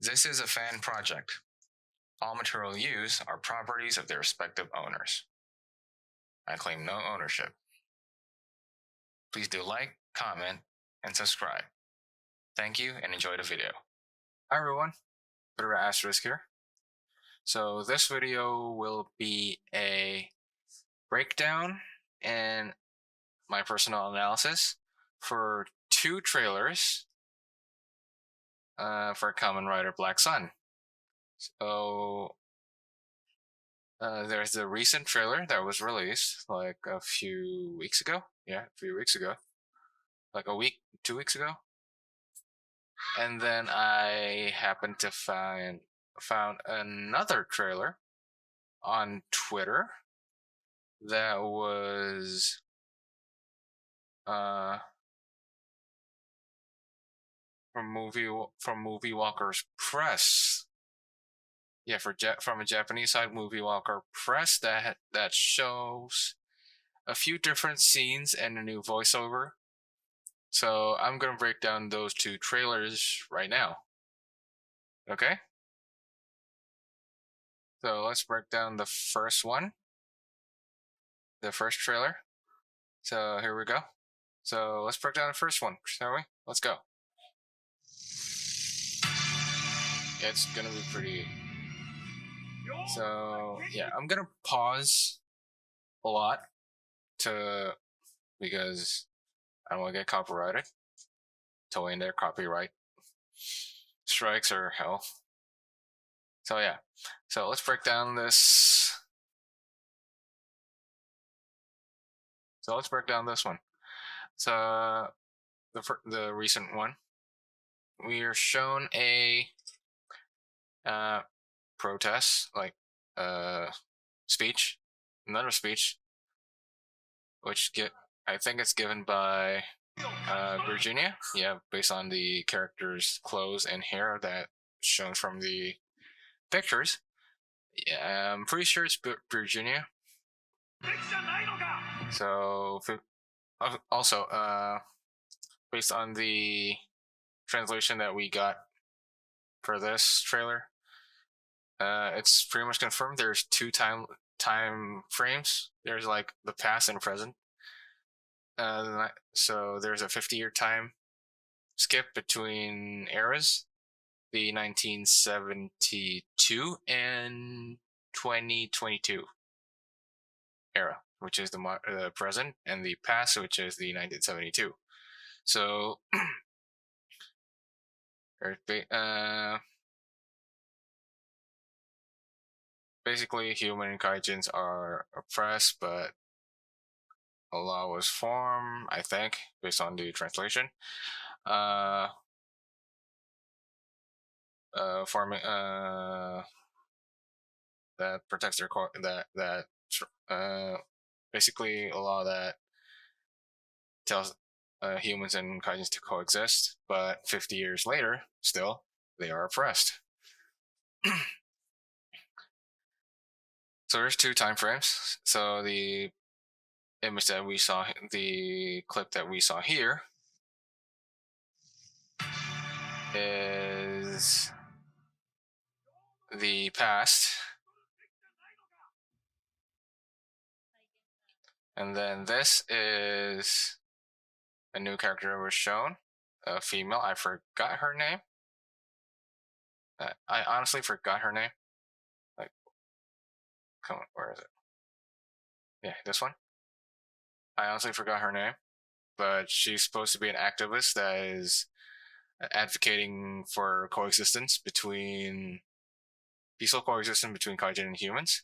This is a fan project. All material used are properties of their respective owners. I claim no ownership. Please do like, comment, and subscribe. Thank you and enjoy the video. Hi everyone, Peter Asterisk here. So this video will be a breakdown and my personal analysis for two trailers for Kamen Rider Black Sun. So there's the recent trailer that was released like a few weeks ago. Yeah, a few weeks ago. Like a week, 2 weeks ago. And then I happened to found another trailer on Twitter that was from Movie Walker's Press. Yeah, from a Japanese side, Movie Walker Press that shows a few different scenes and a new voiceover. So I'm gonna break down those two trailers right now. Okay? So let's break down the first one. The first trailer. So here we go. So let's break down the first one, shall we? Let's go. Yeah, it's gonna be pretty. So yeah, I'm gonna pause a lot because I don't want to get copyrighted. Towing their copyright strikes or hell. So yeah, so let's break down this. So let's break down this one. So the recent one, we are shown a protest, like speech, another speech, which I think it's given by Virginia. Yeah, based on the character's clothes and hair that shown from the pictures. Yeah, I'm pretty sure it's Virginia. So also based on the translation that we got for this trailer, it's pretty much confirmed there's two time frames. There's like the past and present. So there's a 50-year time skip between eras, the 1972 and 2022 era, which is the present, and the past, which is the 1972. So basically human kaijins are oppressed, but a law was formed, I think, based on the translation, forming that protects their basically a law that tells humans and kaijins to coexist, but 50 years later, still they are oppressed. So there's two time frames. So the image that we saw, the clip that we saw here, is the past, and then this is a new character that was shown, a female. I forgot her name. I honestly forgot her name. Like, come on, where is it? Yeah, this one. I honestly forgot her name, but she's supposed to be an activist that is advocating for peaceful coexistence between kaijin and humans.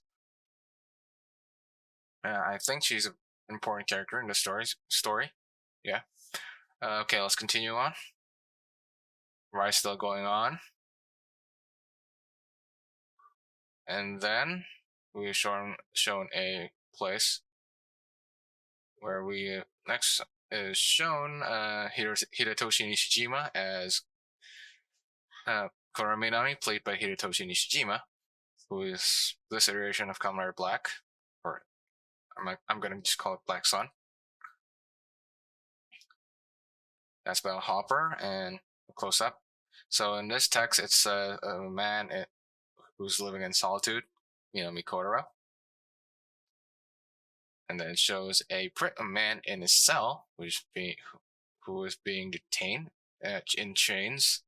I think she's an important character in the story. Yeah. Okay, let's continue on. Ride's still going on. And then we've shown a place where we next is shown Hidetoshi Nishijima as Koraminami, played by Hidetoshi Nishijima, who is this iteration of Kamen Rider Black, or I'm gonna just call it Black Sun. That's about Hopper and a close up. So in this text, it's a man who's living in solitude, Mikotaro. And then it shows a man in his cell who is being detained in chains.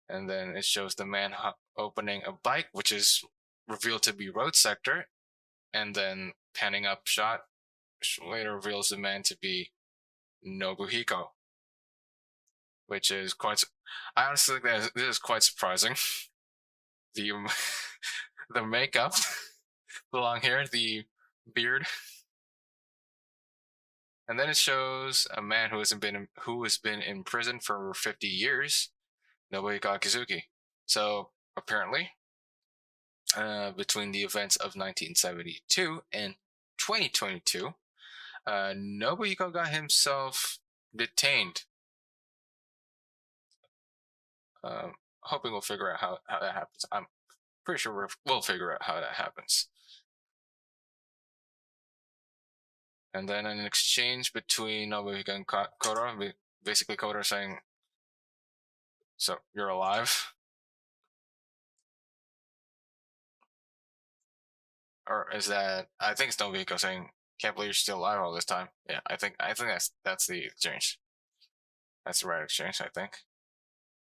And then it shows the man opening a bike, which is revealed to be Road Sector, and then panning up shot, which later reveals the man to be Nobuhiko, which is quite. I honestly think that this is quite surprising. The the makeup, the long hair, the beard, and then it shows a man who has been in prison for 50 years, Nobuhiko Akizuki. So apparently, between the events of 1972 and 2022, Nobuhiko got himself detained. Hoping we'll figure out how that happens. I'm pretty sure we'll figure out how that happens. And then an exchange between Nobuhiko and Kotaro, basically Kotaro saying, "So you're alive?" Or is that? I think it's Nobuhiko saying, "Can't believe you're still alive all this time." Yeah, I think that's the exchange. That's the right exchange, I think.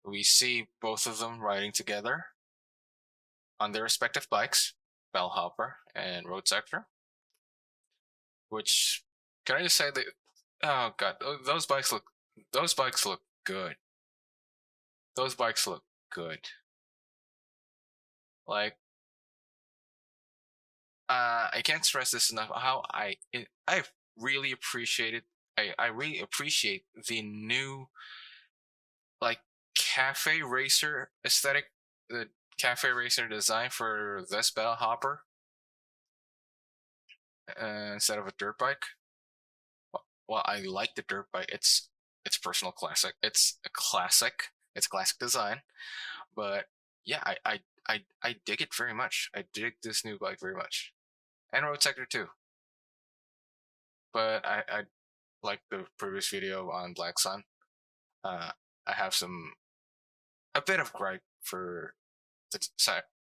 We see both of them riding together on their respective bikes, Bellhopper and Road Sector. Which, can I just say that? Oh god, those bikes look good. Those bikes look good. Like, I can't stress this enough. How I really appreciated. I really appreciate the new, like, cafe racer aesthetic, the cafe racer design for this Bellhopper instead of a dirt bike. Well, I like the dirt bike. It's personal classic. It's a classic. It's classic design, but yeah, I dig it very much. I dig this new bike very much, and Road Sector too. But I like the previous video on Black Sun. I have a bit of gripe for the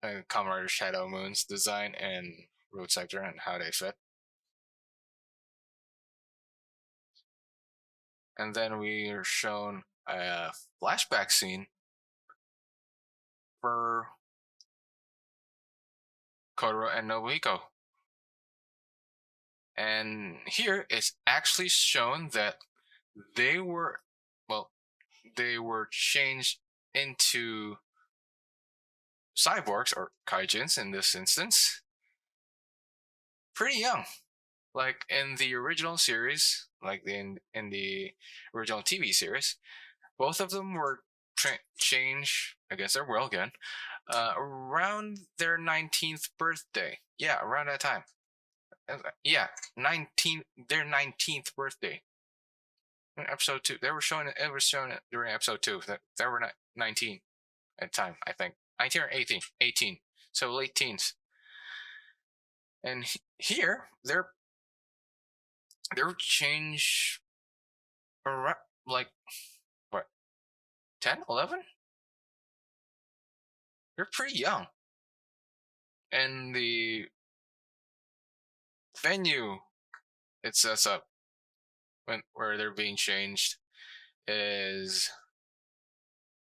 Kamen Rider Shadow Moon's design and Road Sector and how they fit. And then we are shown a flashback scene for Kotaro and Nobuhiko. And here it's actually shown that they were changed into cyborgs or kaijins in this instance pretty young. Like in the original series, like in the original TV series, both of them were changed against their will again around their 19th birthday. Yeah, around that time. Yeah, their 19th birthday. In episode 2, it was shown during episode 2 that they were 19 at the time, I think. 19 or 18. So late teens. And here, they're changed around, like, what, 10, 11? They're pretty young. And the venue it sets up where they're being changed is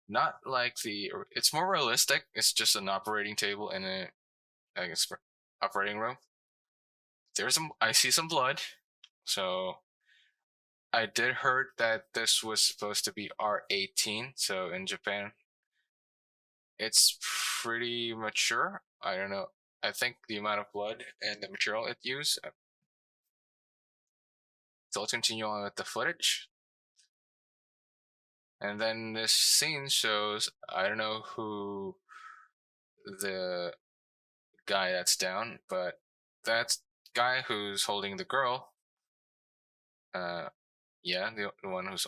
not like it's more realistic. It's just an operating table in a, I guess, operating room. I see some blood. So I did heard that this was supposed to be R18. So in Japan, it's pretty mature. I don't know. I think the amount of blood and the material it used. So let's continue on with the footage. And then this scene shows, I don't know who the guy that's down, but that's guy who's holding the girl. Yeah, the one who's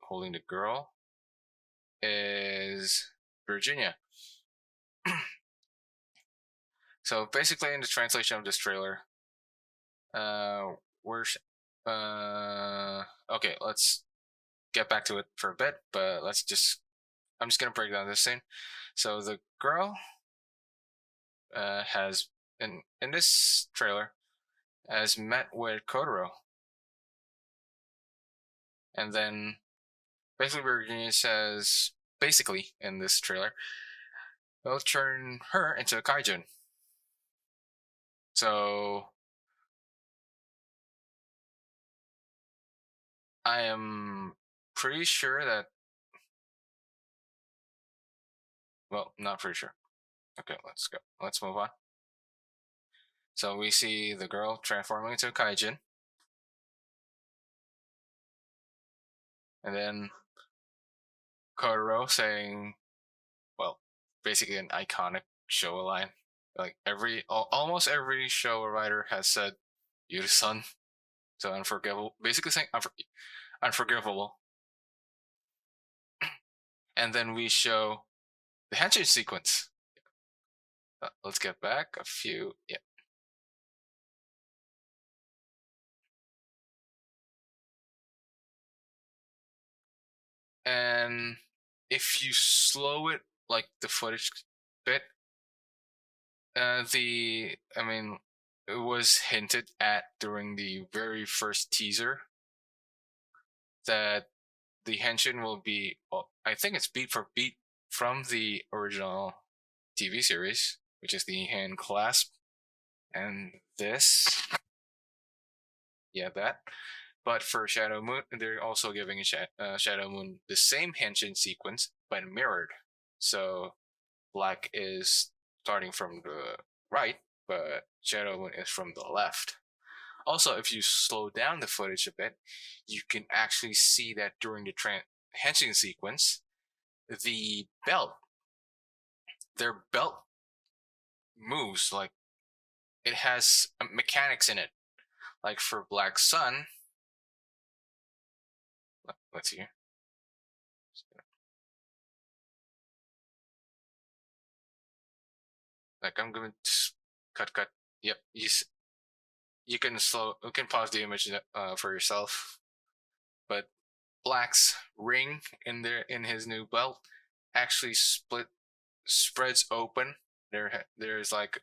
holding the girl is Virginia. So basically, in the translation of this trailer, okay, let's get back to it for a bit, but I'm just gonna break down this scene. So the girl has in this trailer has met with Kotaro, and then basically Virginia says basically in this trailer they'll turn her into a kaijin. So I am pretty sure that, well, not pretty sure. Okay, let's go. Let's move on. So we see the girl transforming into a kaijin. And then Kotaro saying, well, basically an iconic Showa line. Like almost every Showa writer has said Yuri-san. So unforgivable. Basically saying unforgivable. And then we show the henshin sequence. Let's get back a few. Yeah. And if you slow it, like the footage bit, it was hinted at during the very first teaser that the henshin will be, well, I think it's beat for beat from the original TV series, which is the hand clasp and this. Yeah, that. But for Shadow Moon, they're also giving Shadow Moon the same henshin sequence, but mirrored. So Black is starting from the right, but Shadow Moon is from the left. Also, if you slow down the footage a bit, you can actually see that during the henshin sequence, their belt moves, like it has mechanics in it. Like for Black Sun, let's see. Like I'm going to cut. Yep, you can pause the image for yourself. But Black's ring in his new belt actually spreads open. There's like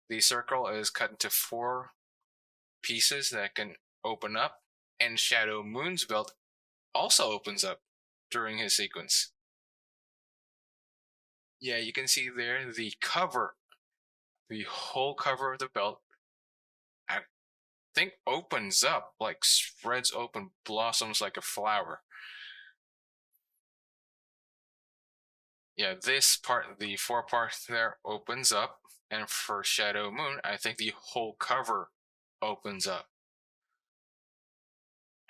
the circle is cut into 4 pieces that can open up, and Shadow Moon's belt also opens up during his sequence. Yeah, you can see there the whole cover of the belt, I think opens up, like spreads open, blossoms like a flower. Yeah, this part, the 4 parts there opens up, and for Shadow Moon, I think the whole cover opens up.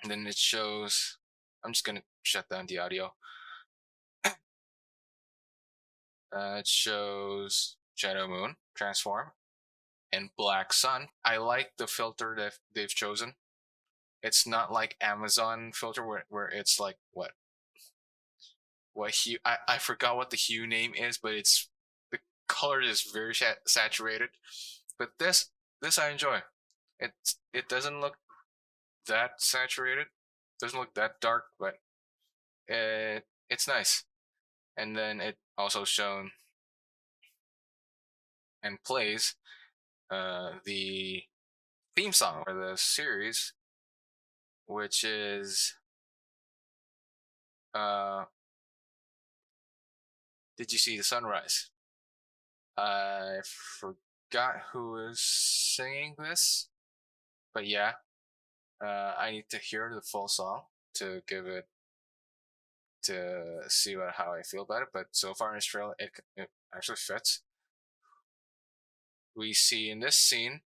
And then it shows, I'm just gonna shut down the audio. It shows Shadow Moon transform and Black Sun. I like the filter that they've chosen. It's not like Amazon filter where it's like what hue, I forgot what the hue name is, but it's the color is very saturated. But this I enjoy. It doesn't look that saturated, doesn't look that dark, but it's nice. And then it also shown and plays the theme song for the series, which is Did You See the Sunrise? I forgot who is singing this, but yeah, I need to hear the full song to see how I feel about it. But so far in this trailer, it actually fits. We see in this scene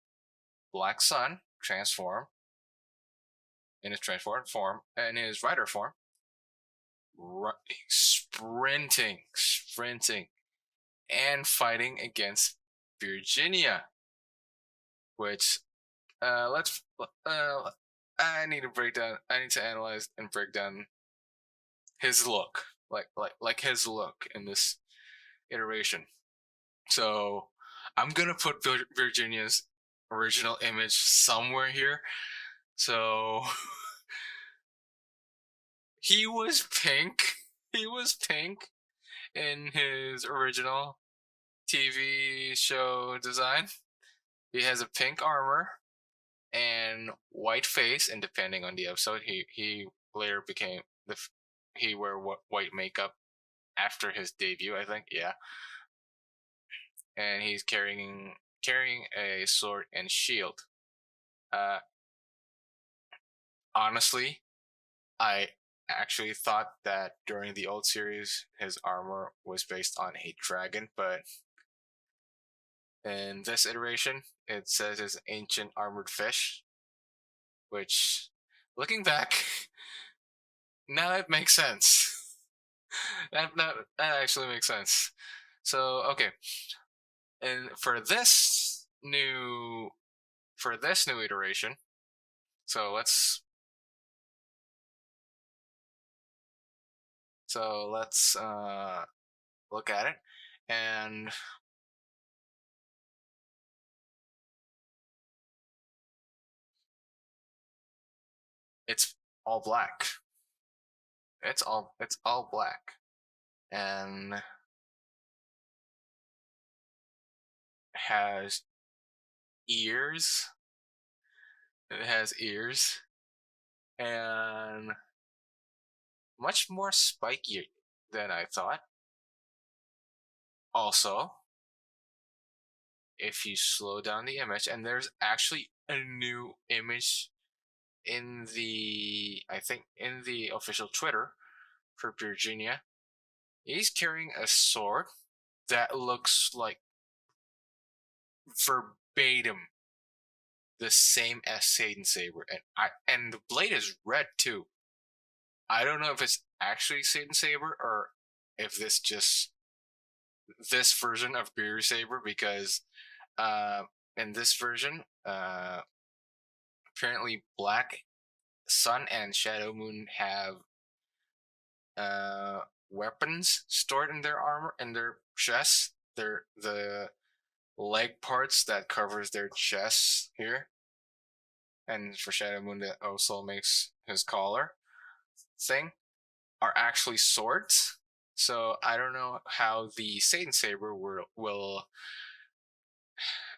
Black Sun transform in his transformed form, in his rider form, sprinting, and fighting against Virginia. Which, I need to analyze and break down his look, like his look in this iteration. So I'm gonna put Virginia's original image somewhere here. So He was pink. He was pink in his original TV show design. He has a pink armor and white face, and depending on the episode, he later became he wear white makeup after his debut, I think. Yeah, and he's carrying a sword and shield. Uh, honestly, I actually thought that during the old series his armor was based on a dragon, but in this iteration it says it's ancient armored fish, which, looking back, now it makes sense. That actually makes sense. So okay, and for this new iteration, so let's look at it, and it's all black. It's all black, and has ears. It has ears and much more spiky than I thought. Also, if you slow down the image, and there's actually a new image in the, I think, in the official Twitter for Virginia, he's carrying a sword that looks like verbatim the same as Satan Saber, and the blade is red too. I don't know if it's actually Satan Saber or if this version of Beer Saber, because uh, in this version, apparently Black Sun and Shadow Moon have uh, weapons stored in their armor, in their chests. The leg parts that covers their chests here, and for Shadow Moon that also makes his collar thing, are actually swords. So I don't know how the Satan Saber will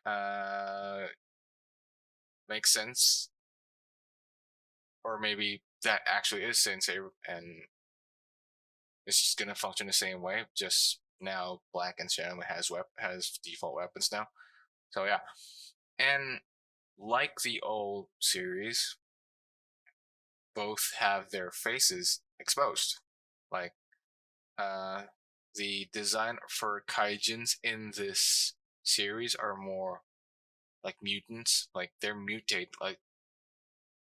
uh, make sense, or maybe that actually is Satan Saber and it's just gonna function the same way. Just now, Black and Shadow has default weapons now. So yeah, and like the old series, both have their faces exposed. Like uh, the design for kaijins in this series are more like mutants, like they're mutate. Like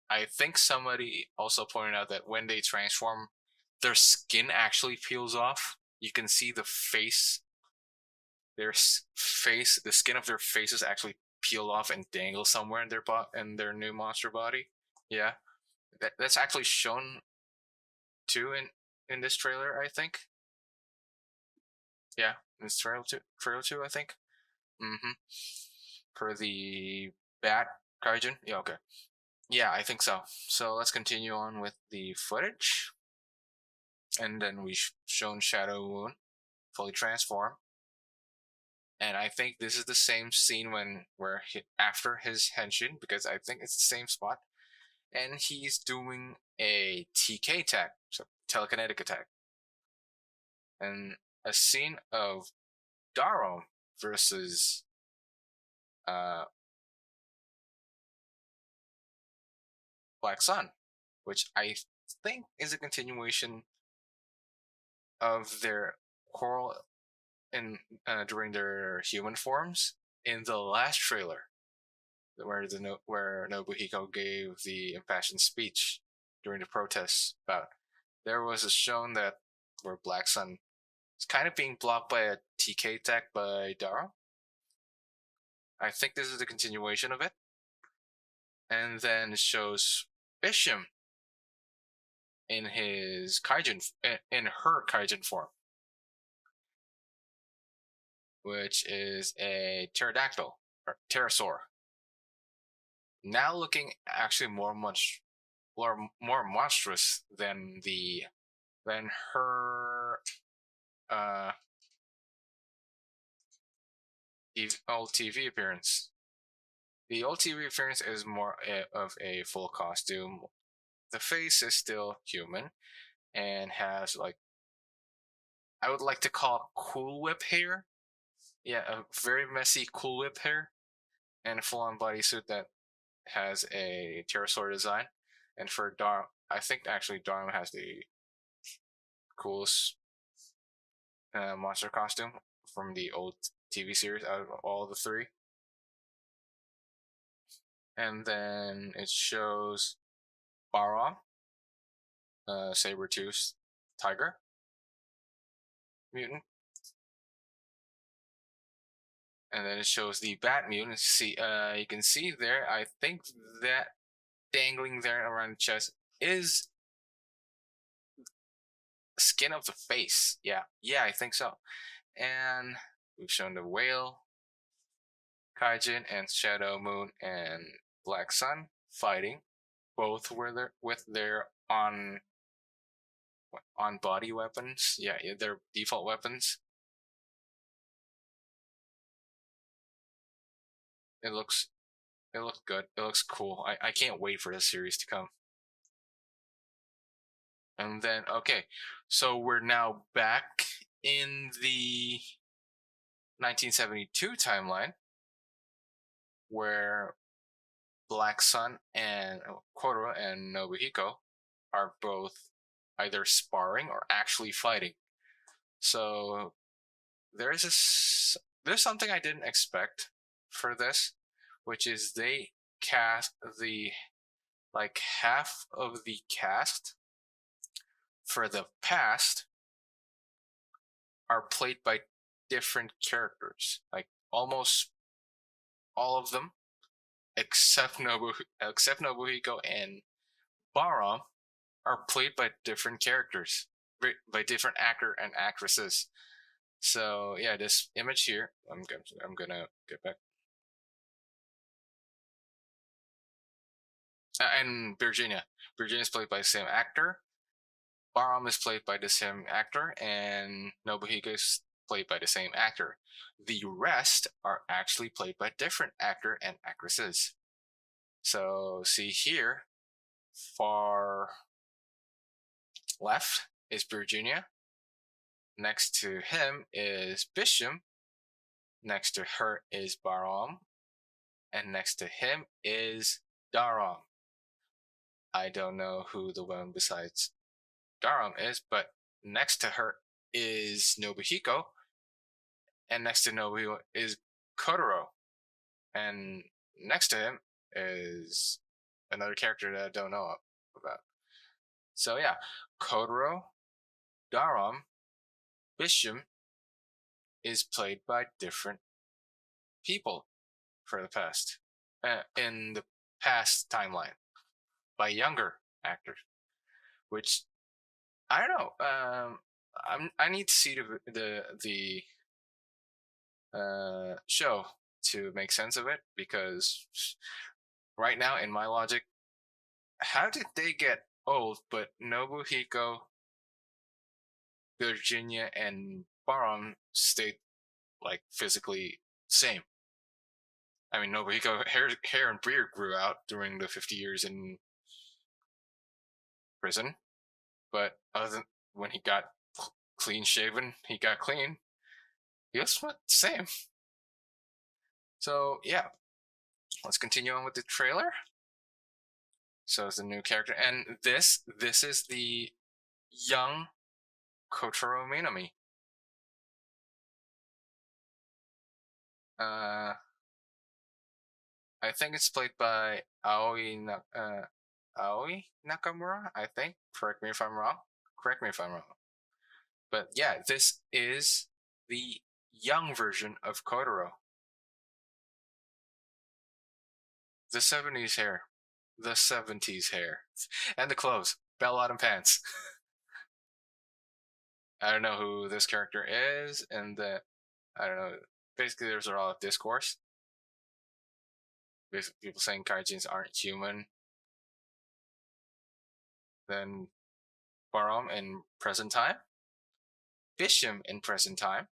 I think somebody also pointed out that when they transform, their skin actually peels off. You can see the face, the skin of their faces actually peel off and dangle somewhere in in their new monster body. Yeah, that's actually shown too in this trailer, I think. Yeah, in this trailer too, I think. Mm-hmm. For the bat Kaijin. Yeah, okay. Yeah, I think so. So let's continue on with the footage. And then we've shown Shadow Moon fully transform. And I think this is the same scene where after his henshin, because I think it's the same spot, and he's doing a TK attack, so telekinetic attack, and a scene of Daro versus uh, Black Sun, which I think is a continuation of their quarrel in during their human forms in the last trailer, where Nobuhiko gave the impassioned speech during the protests about. There was a shown that where Black Sun is kind of being blocked by a TK attack by Dara. I think this is the continuation of it, and then it shows Bisham in his kaijin in her kaijin form, which is a pterodactyl or pterosaur. Now looking actually more monstrous than the Then her old TV appearance. The old TV appearance is more of a full costume. The face is still human and has like, I would like to call Cool Whip hair. Yeah, a very messy Cool Whip hair and a full-on bodysuit that has a pterosaur design. And for Dar, I think actually Dharma has the coolest monster costume from the old TV series out of all the three. And then it shows Baron, saber-toothed tiger mutant. And then it shows the bat mutant. See, you can see there. I think that dangling there around the chest is skin of the face. Yeah, I think so. And we've shown the whale, Kaijin, and Shadow Moon and Black Sun fighting. Both were there with their on body weapons. Yeah, their default weapons. It looks good. It looks cool. I can't wait for this series to come. And then okay, so we're now back in the 1972 timeline where Black Sun and Kotaro and Nobuhiko are both either sparring or actually fighting. So there's something I didn't expect for this, which is they cast the like half of the cast for the past are played by different characters, like almost all of them except Nobuhiko and Baron are played by different characters, by different actor and actresses. So yeah, this image here, I'm gonna get back. And Virginia is played by the same actor. Baron is played by the same actor, and Nobuhiko is played by the same actor. The rest are actually played by different actor and actresses. So see here, far left is Virginia. Next to him is Bisham. Next to her is Baron. And next to him is Daram. I don't know who the one besides Daram is, but next to her is Nobuhiko. And next to Nobuhiko is Kotaro. And next to him is another character that I don't know about. So yeah, Kotaro, Daram, Bisham is played by different people for the past, in the past timeline, by younger actors, which I don't know. I need to see the show to make sense of it, because right now in my logic, how did they get old but Nobuhiko, Virginia, and Baron stayed like physically same? I mean, Nobuhiko hair and beard grew out during the 50 years in prison, but other than when he got clean shaven, he got clean. He was the same. So yeah, let's continue on with the trailer. So it's a new character, and this is the young Kotaro Minami. I think it's played by Aoi Nakamura. I think. Correct me if I'm wrong. But yeah, this is the young version of Kotaro. The 70s hair. The 70s hair. And the clothes. Bell-bottom pants. I don't know who this character is, and I don't know. Basically, there's a lot of discourse. People saying kaijins aren't human. Then Barum in present time, Bisham in present time,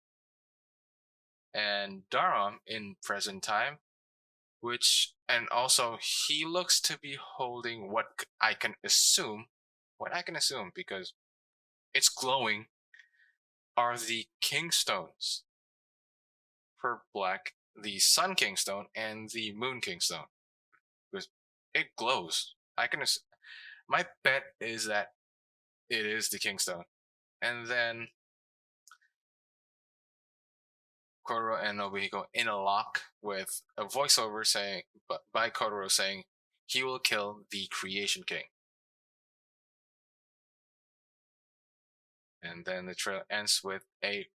and Darum in present time, and also he looks to be holding what I can assume, because it's glowing, are the Kingstones for Black, the Sun Kingstone and the Moon Kingstone, because it glows. My bet is that it is the Kingstone, and then Kotaro and Nobuhiko in a lock with a voiceover by Kotaro saying he will kill the Creation King. And then the trailer ends with a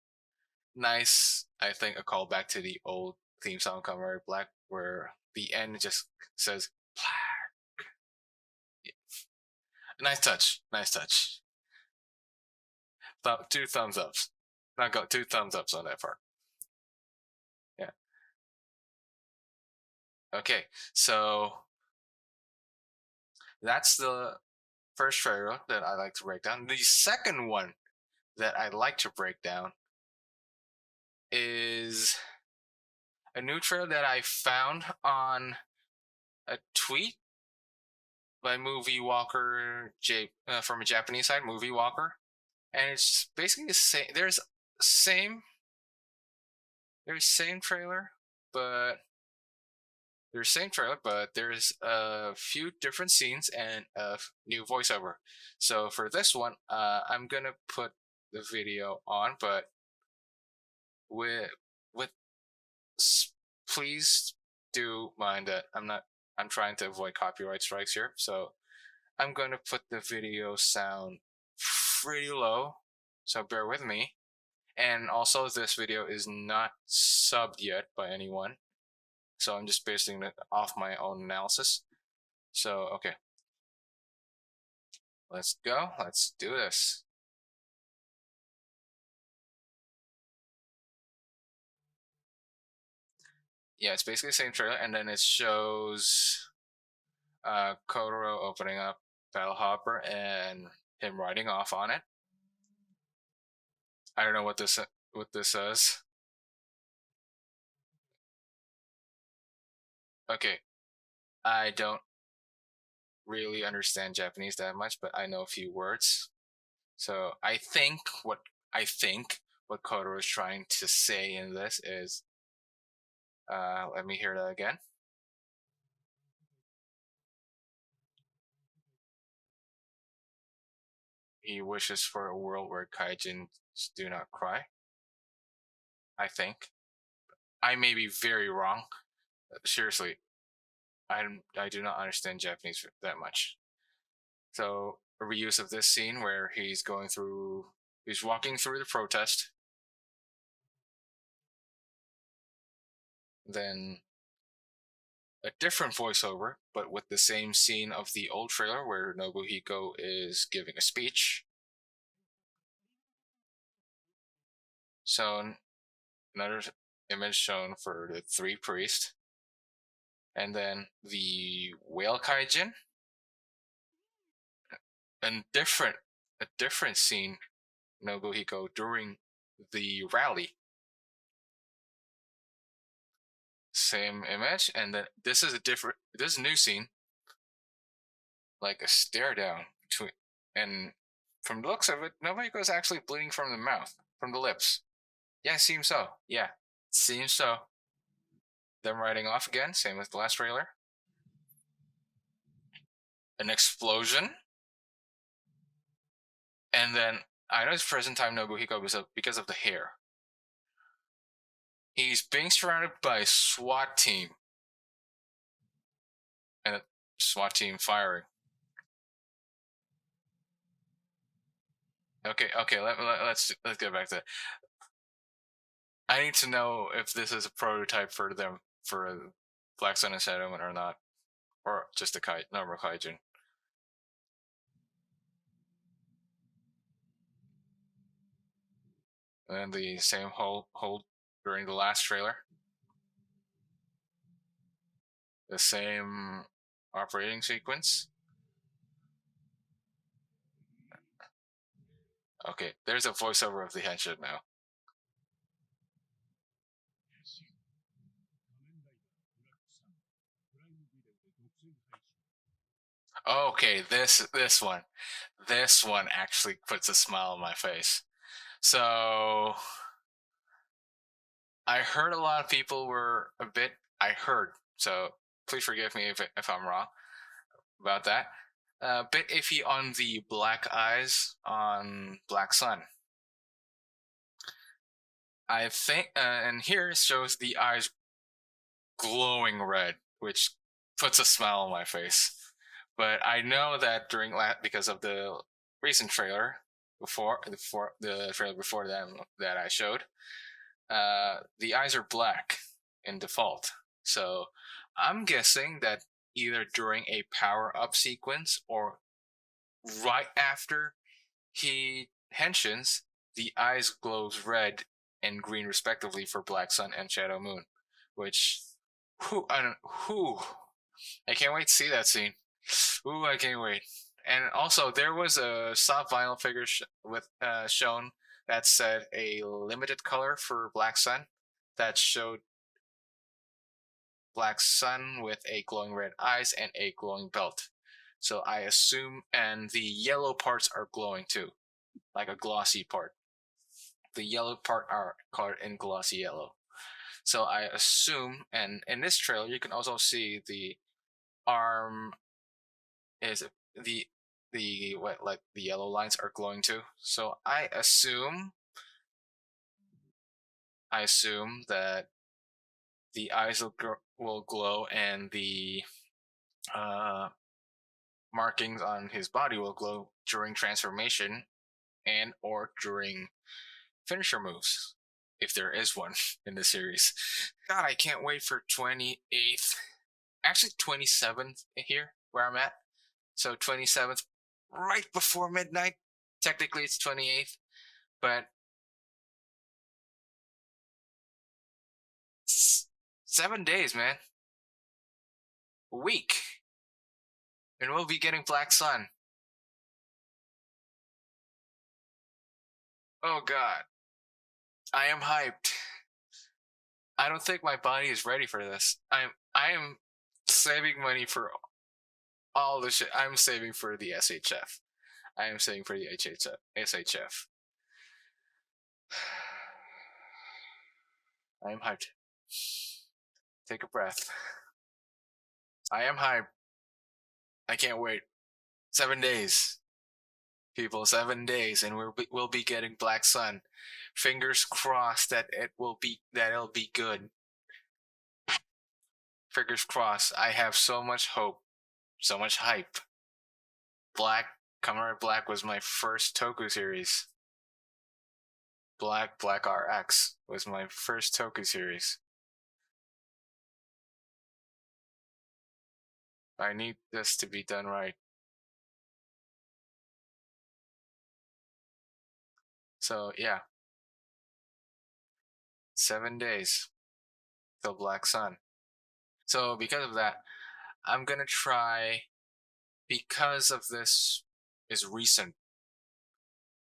nice, I think, a callback to the old theme song Kamen Rider Black, where the end just says Black. Yeah. Nice touch. Two thumbs ups. Not got 2 thumbs ups on that part. Yeah. Okay, so that's the first trailer that I like to break down. The second one that I like to break down is a new trailer that I found on a tweet by Movie Walker from a Japanese side, Movie Walker, and it's basically the same. There's same trailer, but there's a few different scenes and a new voiceover. So for this one, I'm gonna put the video on, but with please do mind that I'm trying to avoid copyright strikes here, so I'm going to put the video sound pretty low, so bear with me. And also, this video is not subbed yet by anyone, so I'm just basing it off my own analysis. So, okay. Let's go. Let's do this. Yeah, it's basically the same trailer, and then it shows Kotaro opening up Battle Hopper and him riding off on it. I don't know what this says. Okay, I don't really understand Japanese that much, but I know a few words. So I think what Kotaro is trying to say in this is, let me hear that again. He wishes for a world where kaijins do not cry. I think. I may be very wrong. Seriously, I do not understand Japanese that much. So a reuse of this scene where he's walking through the protest. Then a different voiceover, but with the same scene of the old trailer where Nobuhiko is giving a speech. So another image shown for the three priests. And then the whale kaijin. And a different scene, Nobuhiko during the rally. Same image, and then this is a new scene, like a stare down between, and from the looks of it, Nobuhiko is actually bleeding from the lips. Yeah, it seems so. Yeah, seems so. Them riding off again, same as the last trailer. An explosion, and then I know it's present time Nobuhiko because of the hair. He's being surrounded by a SWAT team, and a SWAT team firing. Okay. Let's get back to that. I need to know if this is a prototype for Black Sun and Settlement or not, or just a normal kaijin. And the same hold during the last trailer. The same operating sequence. Okay, there's a voiceover of the henshin now. Okay, this one actually puts a smile on my face. So I heard a lot of people were a bit. I heard, so please forgive me if I'm wrong about that. A bit iffy on the black eyes on Black Sun. I think, and here it shows the eyes glowing red, which puts a smile on my face. But I know that because of the recent trailer before the trailer before that I showed, the eyes are black in default. So I'm guessing that either during a power up sequence or right after he henshins, the eyes glows red and green respectively for Black Sun and Shadow Moon, which I can't wait to see that scene. Ooh, I can't wait. And also, there was a soft vinyl figure shown that said a limited color for Black Sun that showed Black Sun with a glowing red eyes and a glowing belt. So I assume, and the yellow parts are glowing too, like a glossy part. The yellow part are colored in glossy yellow. So I assume, and in this trailer, you can also see the arm is the what, like the yellow lines are glowing too. So I assume that the eyes will glow and the uh, markings on his body will glow during transformation and or during finisher moves, if there is one in the series. God, I can't wait for 28th. Actually, 27th here, where I'm at. So 27th, right before midnight. Technically, it's 28th, but 7 days, man. A week. And we'll be getting Black Sun. Oh, God. I am hyped. I don't think my body is ready for this. I am saving money for all the shit. I'm saving for the SHF. I am saving for the SHF. I am hyped. Take a breath. I am hyped. I can't wait. 7 days, people. 7 days, and we'll be getting Black Sun. Fingers crossed that it'll be good. Fingers crossed. I have so much hope, so much hype. Kamen Rider Black was my first Toku series. Black RX was my first Toku series. I need this to be done right. So yeah, 7 days till Black Sun. So because of that, I'm gonna try, because of this is recent,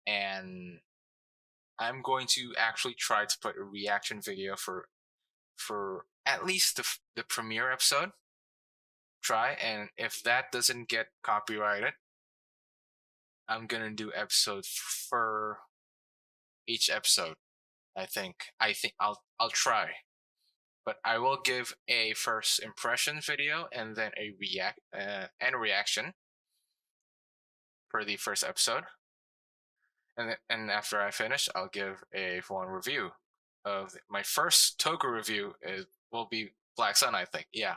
and I'm going to actually try to put a reaction video for at least the premiere episode. Try, and if that doesn't get copyrighted, I'm gonna do episodes for each episode. I think I'll try, but I will give a first impression video and then a reaction for the first episode, and after I finish, I'll give a full-on review of my first Toku review. Will be Black Sun, I think. Yeah.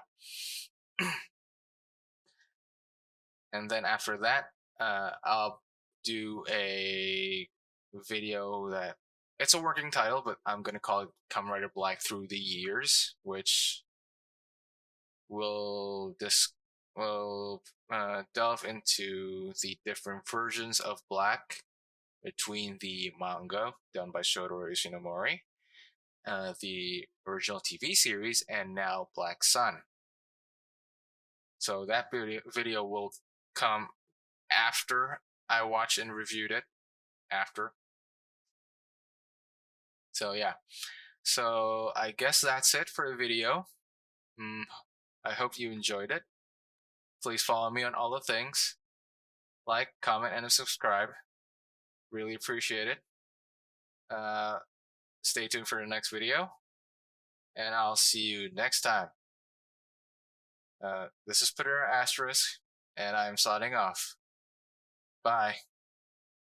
And then after that, I'll do a video that it's a working title, but I'm gonna call it Kamen Rider Black Through the Years, which will delve into the different versions of Black between the manga done by Shotaro Ishinomori, the original TV series, and now Black Sun. So that video will come after I watched and reviewed it, after. So yeah, so I guess that's it for the video. I hope you enjoyed it. Please follow me on all the things. Like, comment, and subscribe. Really appreciate it. Stay tuned for the next video, and I'll see you next time. This is Peter Asterisk, and I'm signing off. Bye.